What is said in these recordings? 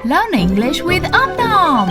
Learn English with Om Nom.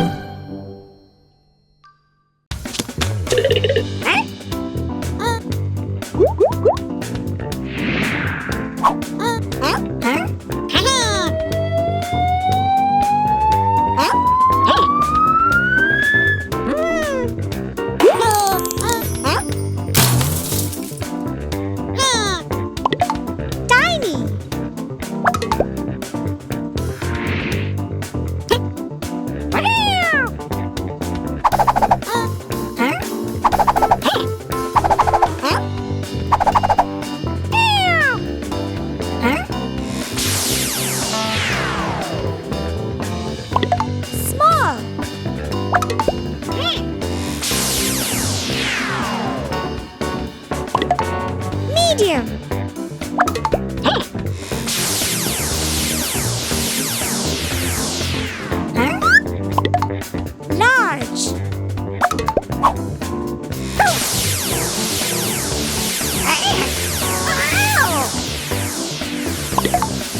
Medium. Large.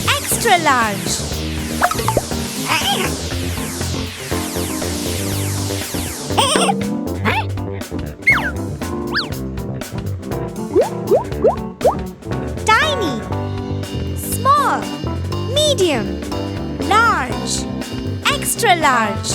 Extra large. Tiny. Small. Medium. Large. Extra large.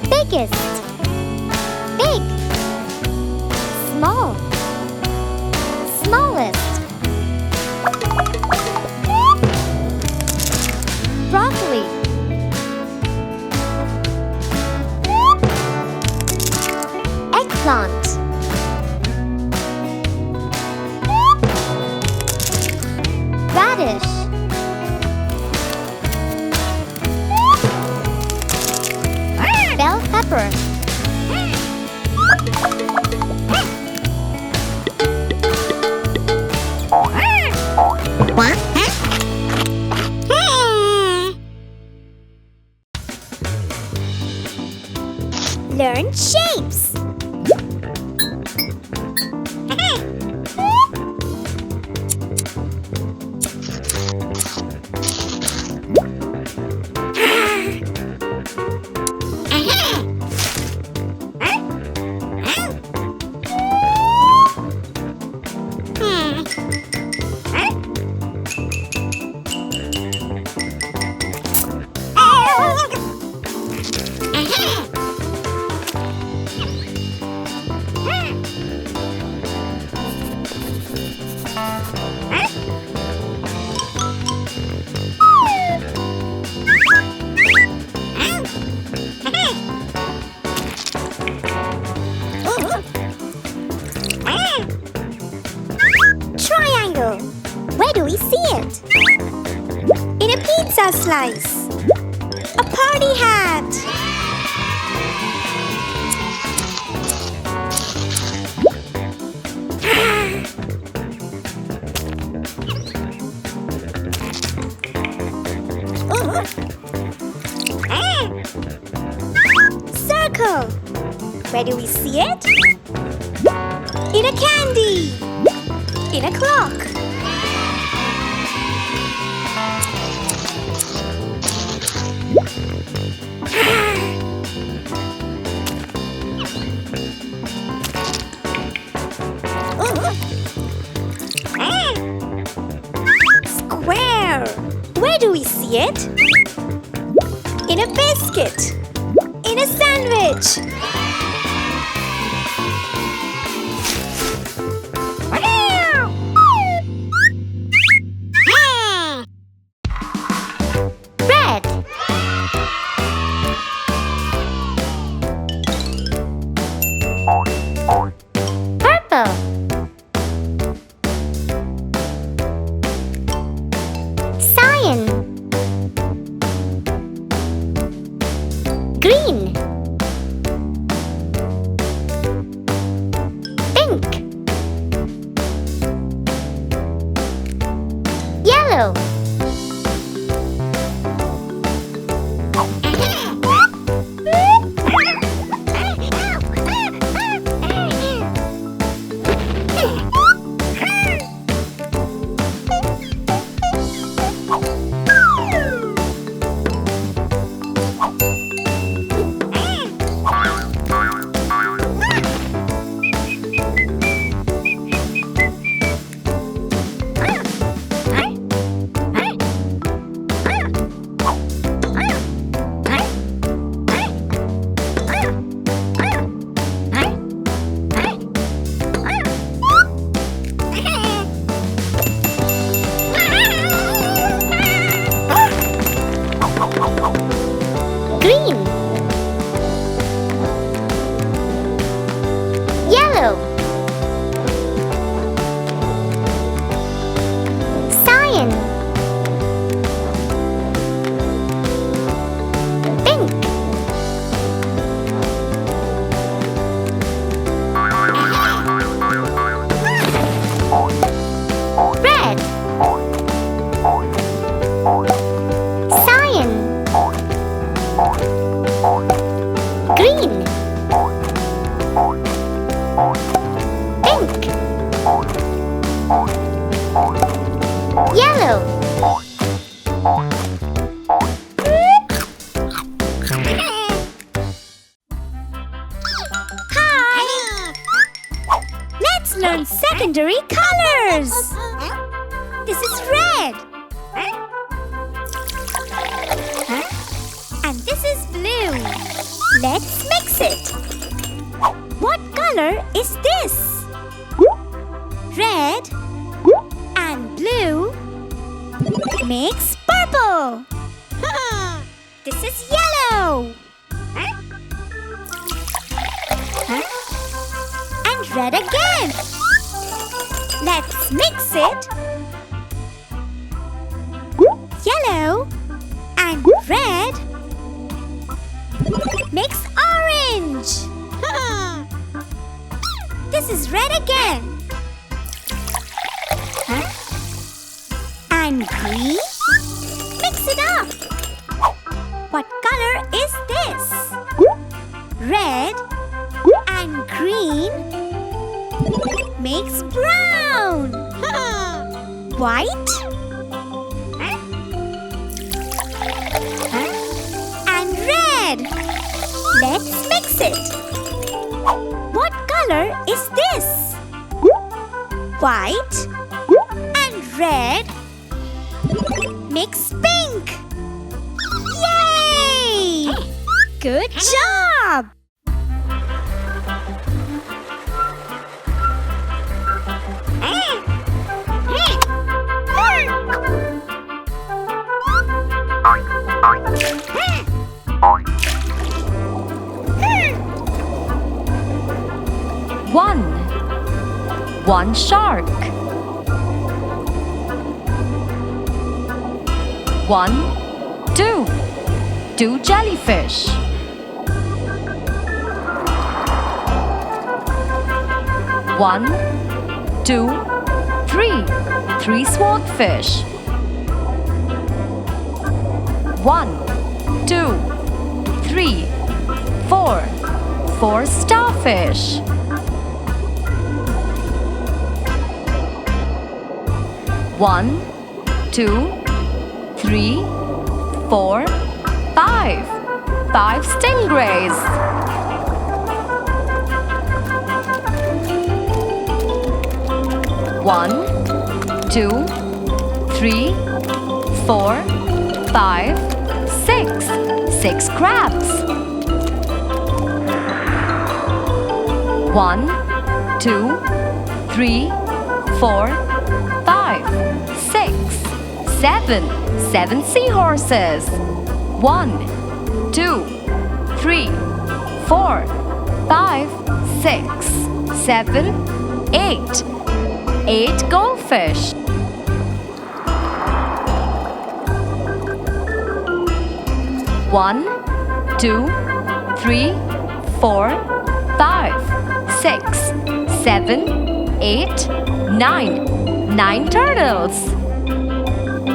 Biggest. Big. Small. Smallest. Broccoli. Eggplant. Radish. Bell pepper. Learn shapes. Triangle. Where do we see it? In a pizza slice. A party hat. Circle. Where do we see it? In a candy. In a clock. Square. Where do we see it? In a biscuit. In a sandwich. Yellow. Green. Yellow. Cyan. Pink. Red. Cyan. Green. Pink. Yellow. Hi! Let's learn secondary colors. This is red. And this is blue. Let's mix it. What color is this? Red and blue makes purple. This is yellow. And red again. Let's mix it. Yellow and red makes orange. This is red again. And green. Mix it up. What color is this? Red and green makes brown. White and red. Let's mix it. What color is this? White and red makes pink. Yay! Good job! One shark. 1, 2. 2 jellyfish. 1, 2, 3. 3 swordfish. 1, 2, 3, 4. 4 starfish. 1, 2, 3, 4, 5. 5 stingrays. 1, 2, 3, 4, 5, 6. 6 crabs. 1, 2, 3, 4, 5, 6, 7. 7 seahorses. 1, 2, 3, 4, 5, 6, 7, 8. 8 goldfish. 1, 2, 3, 4, 5, 6, 7, 8, 9. 9 turtles.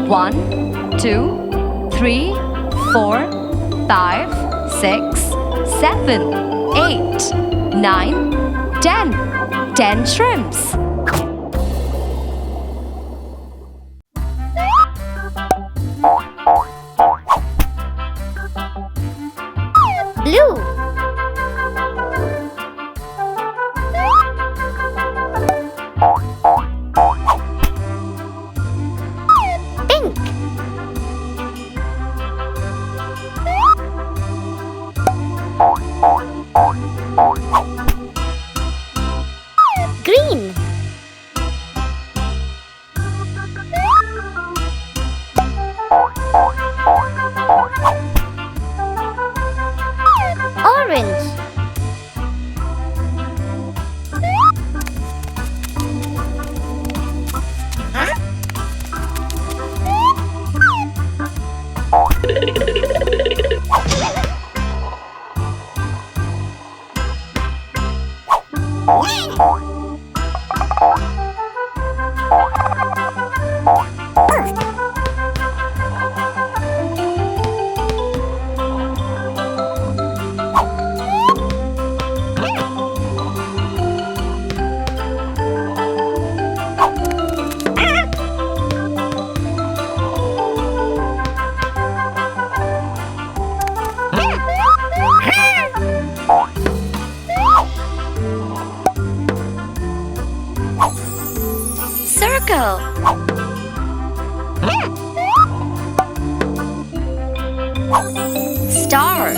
1, 2, 3, 4, 5, 6, 7, 8, 9, 10. 10 shrimps. Blue. Pink. Green. Orange. Circle. Star.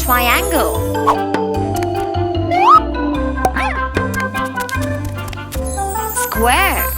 Triangle. Square.